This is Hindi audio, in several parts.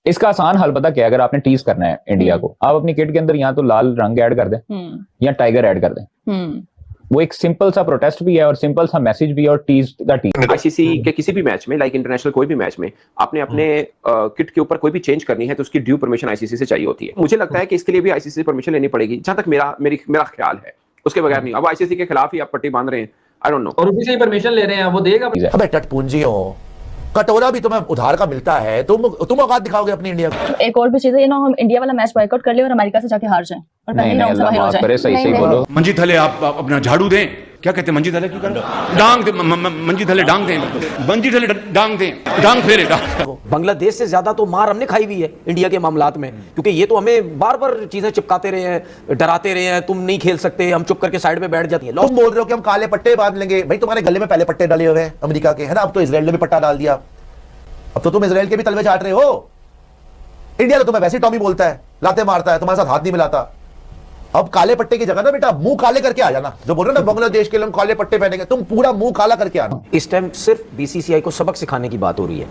इसका आसान हल पता क्या है? अगर आपने टीज करना है इंडिया को, आप अपनी किट के अंदर या तो लाल रंग ऐड कर दें या टाइगर ऐड कर दें। वो एक सिंपल सा प्रोटेस्ट भी है और सिंपल सा मैसेज भी है और टीज का टीज। आईसीसी के किसी भी मैच में, लाइक इंटरनेशनल कोई भी मैच में, आपने अपने किट के ऊपर कोई भी चेंज करनी है तो उसकी ड्यू परमिशन आईसीसी से चाहिए होती है। मुझे लगता है कि इसके लिए भी आईसीसी से परमिशन लेनी पड़ेगी, जहां तक मेरा ख्याल है, उसके बगैर नहीं। अब आईसीसी के खिलाफ ही आप पट्टी बांध रहे हैं, आई डोंट नो। और उसी से ही परमिशन ले रहे हैं, वो देगा। अबे टटपूंजी हो, कटोरा भी तुम्हें उधार का मिलता है, तुम औकात दिखाओगे अपनी इंडिया को। एक और भी चीज है, ये ना हम इंडिया वाला मैच बॉयकॉट कर ले और अमेरिका से जाके हार जाएं और नहीं अल्लाह माफ करे, सही बोलो। मंजी थले आप अपना झाड़ू दें, क्या कहते हैं मंजी थले की करो, डांग दे, मंजी थले डांग दें, मंजी थले डांग दें, डांग फेरे डांग। बांग्लादेश से ज्यादा तो मार हमने खाई हुई है इंडिया के मामलात में, क्योंकि ये तो हमें बार बार चीजें चिपकाते रहे हैं, डराते रहे हैं, तुम नहीं खेल सकते, हम चुप करके साइड में बैठ जाती है। तुम बोल रहे हो कि हम काले पट्टे बांध लेंगे, भाई तुम्हारे गले में पहले पट्टे डाले हुए हैं अमेरिका के, है ना? अब तो इजराइल ने भी पट्टा डाल दिया, अब तो तुम इजराइल के भी तलवे चाट रहे हो। इंडिया तो तुम्हें वैसे टॉमी बोलता है, लाते मारता है, तुम्हारे साथ हाथ नहीं मिलाता। अब काले पट्टे की जगह ना बेटा मुंह काले करके आ जाना। जो बोल रहे हो ना बांग्लादेश के लोग काले पट्टे पहनेंगे, तुम पूरा मुंह काला करके आना। इस टाइम सिर्फ बीसीसीआई को सबक सिखाने की बात हो रही है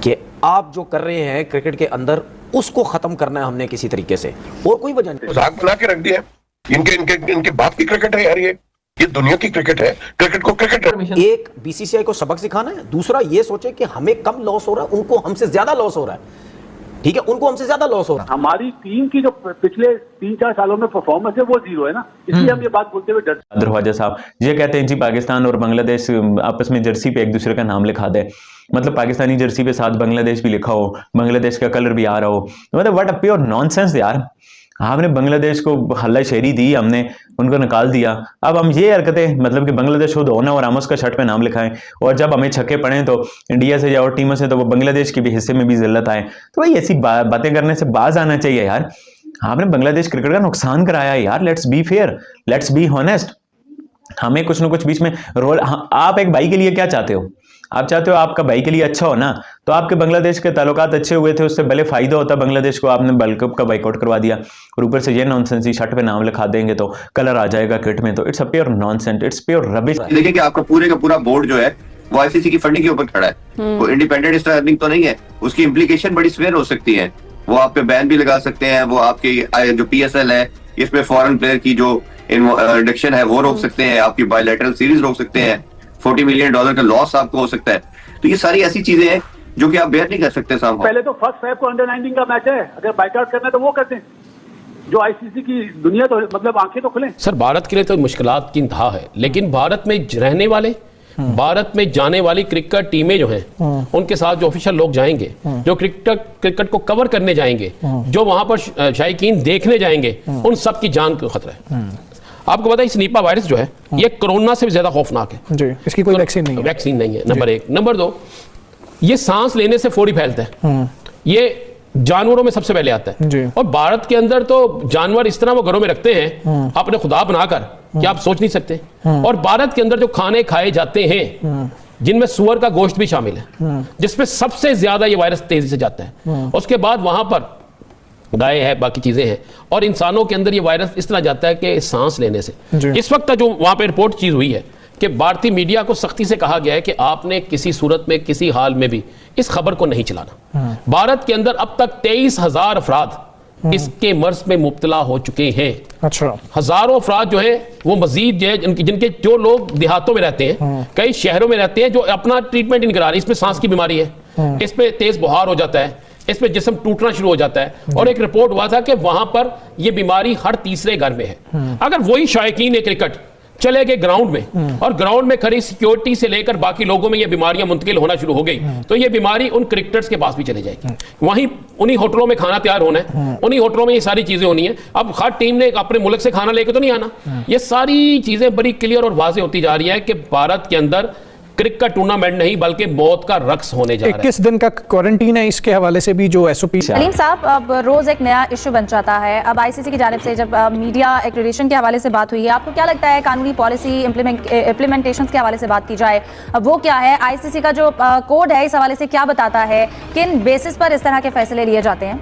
कि आप जो कर रहे हैं क्रिकेट के अंदर, उसको खत्म करना है हमने किसी तरीके से, और कोई वजह नहीं। मजाक बना के रख दिया। इनके बाप की क्रिकेट है यार, ये दुनिया की क्रिकेट है, क्रिकेट को क्रिकेट। एक बीसीसीआई को सबक सिखाना है, दूसरा ये सोचे कि हमें कम लॉस हो रहा है, उनको हमसे ज्यादा लॉस हो रहा है। ठीक है, उनको हमसे ज्यादा लॉस हो रहा है। हमारी टीम की जो पिछले 3-4 सालों में परफॉर्मेंस है वो जीरो है ना, इसलिए हम ये बात बोलते हुए डर। दरवाजा साहब ये कहते हैं जी पाकिस्तान और बांग्लादेश आपस में जर्सी पे एक दूसरे का नाम लिखा दे, मतलब पाकिस्तानी जर्सी पे साथ बांग्लादेश भी लिखा हो, बांग्लादेश का कलर भी आ रहा हो, मतलब व्हाट अ प्योर नॉनसेंस यार। आपने बांग्लादेश को हल्ला शेरी दी, हमने उनको निकाल दिया, अब हम ये हरकतें, मतलब कि बांग्लादेश खुद होना और हम उसका शर्ट पे नाम लिखाएं, और जब हमें छक्के पड़े तो इंडिया से या और टीमों से तो वो बांग्लादेश के भी हिस्से में भी जिल्लत आए। तो भाई ऐसी बातें करने से बाज आना चाहिए यार। आपने बांग्लादेश क्रिकेट का नुकसान कराया यार, let's be fair, let's be honest. हमें कुछ ना कुछ बीच में रोल, आप एक भाई के लिए क्या चाहते हो? आप चाहते हो आपका भाई के लिए अच्छा हो ना, तो आपके बांग्लादेश के ताल्लुकात अच्छे हुए थे, उससे भले फायदा होता बांग्लादेश को, आपने वर्ल्ड कप का बाइकआउट करवा दिया और ऊपर से ये नॉनसेंस ही शर्ट पे नाम लिखा देंगे तो कलर आ जाएगा किट में, तो it's a pure nonsense, it's pure rubbish. देखिए कि आपका पूरे का पूरा बोर्ड जो है वो आईसीसी की फंडिंग के ऊपर खड़ा है, वो इंडिपेंडेंट स्टार अर्निंग तो नहीं है, उसकी इम्प्लीकेशन बड़ी स्वेयर हो सकती है। वो आप पे बैन भी लगा सकते हैं, वो आपकी जो पीएसएल है इसमें फॉरेन प्लेयर की जो इंडक्शन है वो रोक सकते हैं, आपकी बायलैटरल सीरीज रोक सकते हैं, $40 मिलियन का लॉस आपको हो सकता है। तो ये सारी ऐसी चीजें हैं जो कि आप बेयर नहीं कर सकते सामने। पहले तो फर्स्ट फेब को अंडर-19 का मैच है, अगर बाइकआउट करना है तो वो करते हैं, जो आईसीसी की दुनिया तो मतलब आंखें तो खुले। सर भारत के लिए तो मुश्किलात की इंतहा है, लेकिन भारत में रहने वाले, भारत में जाने वाली क्रिकेट टीमें जो हैं, उनके साथ जो ऑफिशियल लोग जाएंगे, जो क्रिकेट को कवर करने जाएंगे, जो वहां पर शायकीन देखने जाएंगे, उन सब की जान को खतरा है। आपको पता है इस निपा वायरस जो है ये कोरोना से भी ज्यादा खौफनाक है जी, इसकी कोई वैक्सीन नहीं है। वैक्सीन नहीं है, नंबर 1। नंबर 2, ये सांस लेने से फौरी फैलता है, ये जानवरों में सबसे पहले आता है जी। और भारत के अंदर तो जानवर इस तरह वो घरों में रखते हैं अपने खुदा बनाकर कि आप सोच नहीं सकते। और भारत के अंदर जो खाने खाए जाते हैं जिनमें सुअर का गोश्त भी शामिल है, जिसमें सबसे ज्यादा ये वायरस तेजी से जाता है, उसके बाद वहां पर गाय है, बाकी चीजें हैं, और इंसानों के अंदर ये वायरस इस तरह जाता है कि सांस लेने से। इस वक्त जो वहां पे रिपोर्ट चीज हुई है कि भारतीय मीडिया को सख्ती से कहा गया है कि आपने किसी सूरत में किसी हाल में भी इस खबर को नहीं चलाना। भारत के अंदर अब तक 23,000 अफराद इसके मर्ज में मुब्तला हो चुके हैं। अच्छा, हजारों अफराद जो है वो मजीद जो है जिनके जो लोग देहातों में रहते हैं, कई शहरों में रहते हैं, जो अपना ट्रीटमेंट नहीं करा रहे। इसमें सांस की बीमारी है, इसमें तेज बुखार हो जाता है, इसमें जिस्म टूटना शुरू हो जाता है। और एक रिपोर्ट हुआ था कि वहां पर यह बीमारी हर तीसरे घर में है। अगर वही शायकीन क्रिकेट चले गए ग्राउंड में और ग्राउंड में खड़ी सिक्योरिटी से लेकर बाकी लोगों में ये बीमारियां मुंतकिल होना शुरू हो गई, तो ये बीमारी उन क्रिकेटर्स के पास भी चले जाएगी। वहीं उन्हीं होटलों में खाना तैयार होना है, उन्हीं होटलों में ये सारी चीजें होनी है। अब हर टीम ने अपने मुल्क से खाना लेकर तो नहीं आना। ये सारी चीजें बड़ी क्लियर और वाज़ेह होती जा रही है कि भारत के अंदर क्रिकेट टूर्नामेंट नहीं बल्कि मौत का रक्स होने जा रहा है। 21 दिन का क्वारंटीन है, इसके हवाले से भी जो एसओपी। सलीम साहब, अब रोज एक नया इशू बन जाता है। अब आईसीसी की जानिब से जब मीडिया एक्रेडिटेशन के हवाले से बात हुई है, आपको क्या लगता है कानूनी पॉलिसी इम्प्लीमेंटेशन के हवाले से बात की जाए, वो क्या है? आईसीसी का जो कोड है इस हवाले से क्या बताता है, किन बेसिस पर इस तरह के फैसले लिए जाते हैं?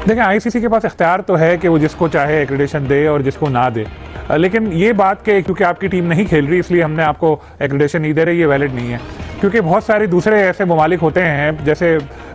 देखिए, आईसीसी के पास इख्तियार तो है कि वो जिसको चाहे एक्रेडिटेशन दे और जिसको ना दे, लेकिन ये बात कि क्योंकि आपकी टीम नहीं खेल रही इसलिए हमने आपको एक्रेडिटेशन नहीं दे रहे, ये वैलिड नहीं है। क्योंकि बहुत सारे दूसरे ऐसे ममालिक होते हैं, जैसे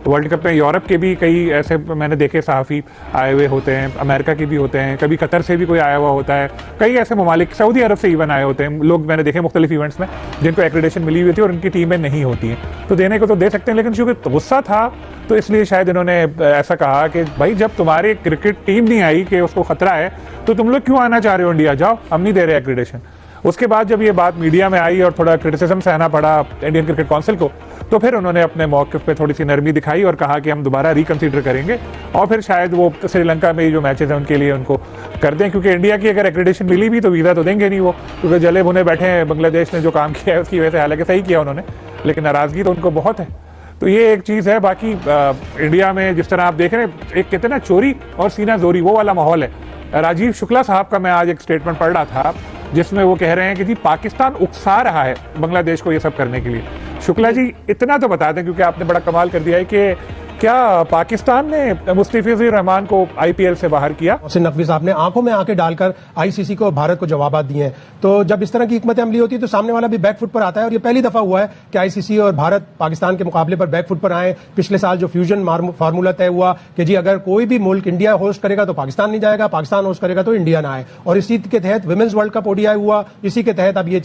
वर्ल्ड कप में यूरोप के भी कई ऐसे मैंने देखे सहाफ़ी आए हुए होते हैं, अमेरिका के भी होते हैं, कभी कतर से भी कोई आया हुआ होता है, कई ऐसे ममालिक, सऊदी अरब से इवन आए होते हैं लोग, मैंने देखे मुख्तलिफ इवेंट्स में जिनको एक्रेडिटेशन मिली हुई थी और उनकी टीमें नहीं होती हैं। तो देने को तो दे सकते हैं, लेकिन क्योंकि गुस्सा था तो इसलिए शायद इन्होंने ऐसा कहा कि भाई जब तुम्हारी क्रिकेट टीम नहीं आई कि उसको खतरा है तो तुम लोग क्यों आना चाह रहे हो इंडिया, जाओ, हम नहीं दे रहे एक्रेडिटेशन। उसके बाद जब ये बात मीडिया में आई और थोड़ा क्रिटिसिज्म सहना पड़ा इंडियन क्रिकेट काउंसिल को, तो फिर उन्होंने अपने मौक़िफ़ पे थोड़ी सी नरमी दिखाई और कहा कि हम दोबारा रिकंसीडर करेंगे और फिर शायद वो श्रीलंका में जो मैचेस हैं उनके लिए उनको कर दें, क्योंकि इंडिया की अगर एक्रेडिटेशन मिली भी तो वीज़ा तो देंगे नहीं वो, क्योंकि जले भुने बैठे हैं। बांग्लादेश ने जो काम किया है उसकी वजह से, हालांकि सही किया उन्होंने, लेकिन नाराज़गी तो उनको बहुत है। तो ये एक चीज़ है। बाकी इंडिया में जिस तरह आप देख रहे हैं, एक कहते हैं ना चोरी और सीना जोरी, वो वाला माहौल है। राजीव शुक्ला साहब का मैं आज एक स्टेटमेंट पढ़ रहा था जिसमें वो कह रहे हैं कि जी पाकिस्तान उकसा रहा है बांग्लादेश को ये सब करने के लिए। शुक्ला जी इतना तो बता दें, क्योंकि आपने बड़ा कमाल कर दिया है, कि क्या पाकिस्तान ने मुस्तफिजुर रहमान को आईपीएल से बाहर किया? मोहसिन नकवी साहब ने आंखों में आंखें डालकर आईसीसी को, भारत को जवाबात दिए हैं। तो जब इस तरह की हिकमत अमली होती है तो सामने वाला भी बैकफुट पर आता है, और ये पहली दफा हुआ है कि आईसीसी और भारत पाकिस्तान के मुकाबले पर बैकफुट पर आए। पिछले साल जो फ्यूजन फार्मूला तय हुआ कि जी अगर कोई भी मुल्क इंडिया होस्ट करेगा तो पाकिस्तान नहीं जाएगा, पाकिस्तान होस्ट करेगा तो इंडिया ना आए, और इसी के तहत विमेंस वर्ल्ड कप ओडीआई हुआ, इसी के तहत अब ये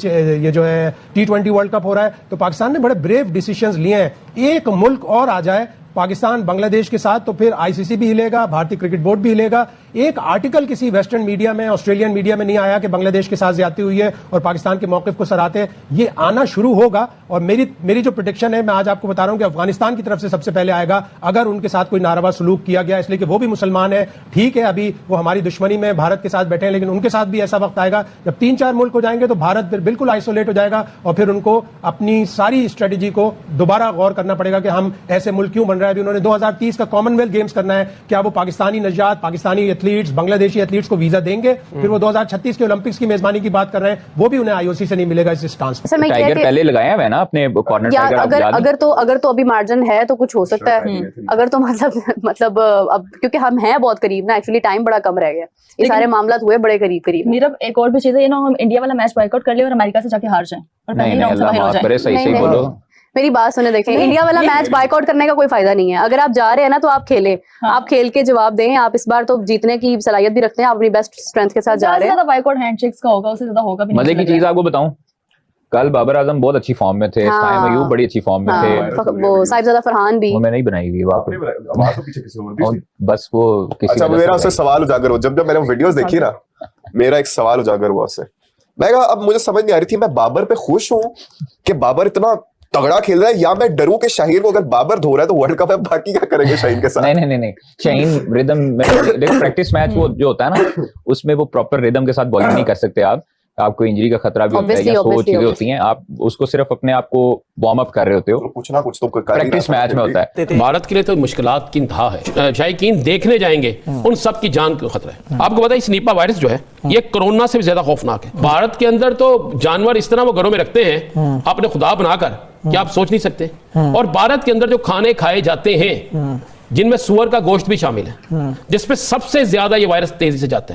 जो है T20 वर्ल्ड कप हो रहा है। तो पाकिस्तान ने बड़े ब्रेव डिसीजंस लिए हैं। एक मुल्क और आ जाए पाकिस्तान बांग्लादेश के साथ तो फिर आईसीसी भी हिलेगा, भारतीय क्रिकेट बोर्ड भी हिलेगा। एक आर्टिकल किसी वेस्टर्न मीडिया में, ऑस्ट्रेलियन मीडिया में नहीं आया कि बांग्लादेश के साथ ज्यादती हुई है और पाकिस्तान के मौकिफ को सराहते हैं। ये आना शुरू होगा, और मेरी जो प्रेडिक्शन है, मैं आज आपको बता रहा हूं कि अफगानिस्तान की तरफ से सबसे पहले आएगा अगर उनके साथ कोई नारवा सलूक किया गया, इसलिए कि वो भी मुसलमान है। ठीक है, अभी वो हमारी दुश्मनी में भारत के साथ बैठे हैं, लेकिन उनके साथ भी ऐसा वक्त आएगा जब 3-4 मुल्क हो जाएंगे तो भारत फिर बिल्कुल आइसोलेट हो जाएगा, और फिर उनको अपनी सारी स्ट्रेटेजी को दोबारा गौर करना पड़ेगा कि हम ऐसे मुल्क क्यों बन रहे हैं। अभी उन्होंने 2030 का कॉमनवेल्थ गेम्स करना है, क्या वो पाकिस्तानी नजात, पाकिस्तानी एथलीट्स, बांग्लादेशी एथलीट्स को वीजा देंगे? फिर वो 2036 के ओलंपिक्स की मेजबानी की बात कर रहे हैं, वो भी उन्हें आईओसी से नहीं मिलेगा इस स्टांस में। टाइगर पहले लगाया हुआ है ना अपने कॉर्नर टाइगर। अगर तो अभी मार्जिन है तो कुछ हो सकता है, अगर तो मतलब अब क्योंकि हम हैं बहुत करीब ना, एक्चुअली टाइम बड़ा कम रह गया, ये सारे मामला हुए बड़े करीब। नीरव, एक और भी चीज है, ये ना हम इंडिया वाला मैच बॉयकॉट कर ले और अमेरिका से जाके हार जाए और पहले राउंड से बाहर हो जाए। सही बोलो, मेरी बात सुने, देखें, इंडिया वाला मैच बायकॉट करने का कोई फायदा नहीं है। अगर आप जा रहे हैं ना तो आप खेलें, आप खेल के जवाब दें। आप इस बार तो जीतने की सलाहियत भी रखते हैं, आप अपनी बेस्ट स्ट्रेंथ के साथ जा रहे हैं। बायकॉट हैंडशेक्स का होगा, उससे ज्यादा होगा भी नहीं। मजे की चीज आपको बताऊं, कल बाबर आजम बहुत अच्छी फॉर्म में थे, साइम अयूब बड़ी अच्छी फॉर्म में थे, वो साहिबजादा फरहान भी, वो मैंने नहीं बनाई हुई बस वो किसी। अच्छा, मेरा उससे सवाल उजागर हुआ जब मैंने वीडियोस देखी ना, मेरा एक सवाल उजागर हुआ उससे। मैं कहा अब मुझे समझ नहीं आ रही थी, मैं बाबर पे खुश हूं कि बाबर इतना तगड़ा खेल रहा है, या मैं डरूं कि शाहीन को अगर बाबर धो रहा है तो वर्ल्ड कप है, बाकी क्या करेंगे शाहीन के साथ? नहीं, शाहीन रिदम में, देखो प्रैक्टिस मैच वो जो होता है ना, उसमें वो प्रॉपर रिदम के साथ बॉलिंग नहीं कर सकते आपको इंजरी का खतरा भी होता है, या सो चीजें होती हैं, आप उसको सिर्फ अपने आप को वार्म अप कर रहे होते हो, कुछ ना कुछ तो प्रैक्टिस मैच में होता है। भारत के लिए तो मुश्किलात की इंतहा है, शायकीन देखने जाएंगे उन सब की जान को खतरा है। आपको पता है इस निपा वायरस जो है ये कोरोना से भी ज्यादा खौफनाक है। भारत के अंदर तो जानवर इस तरह वो घरों में रखते हैं अपने खुदा बनाकर कि आप सोच नहीं सकते, और भारत के अंदर जो खाने खाए जाते हैं जिनमें सुअर का गोश्त भी शामिल है, जिसपे सबसे ज्यादा ये वायरस तेजी से जाता है।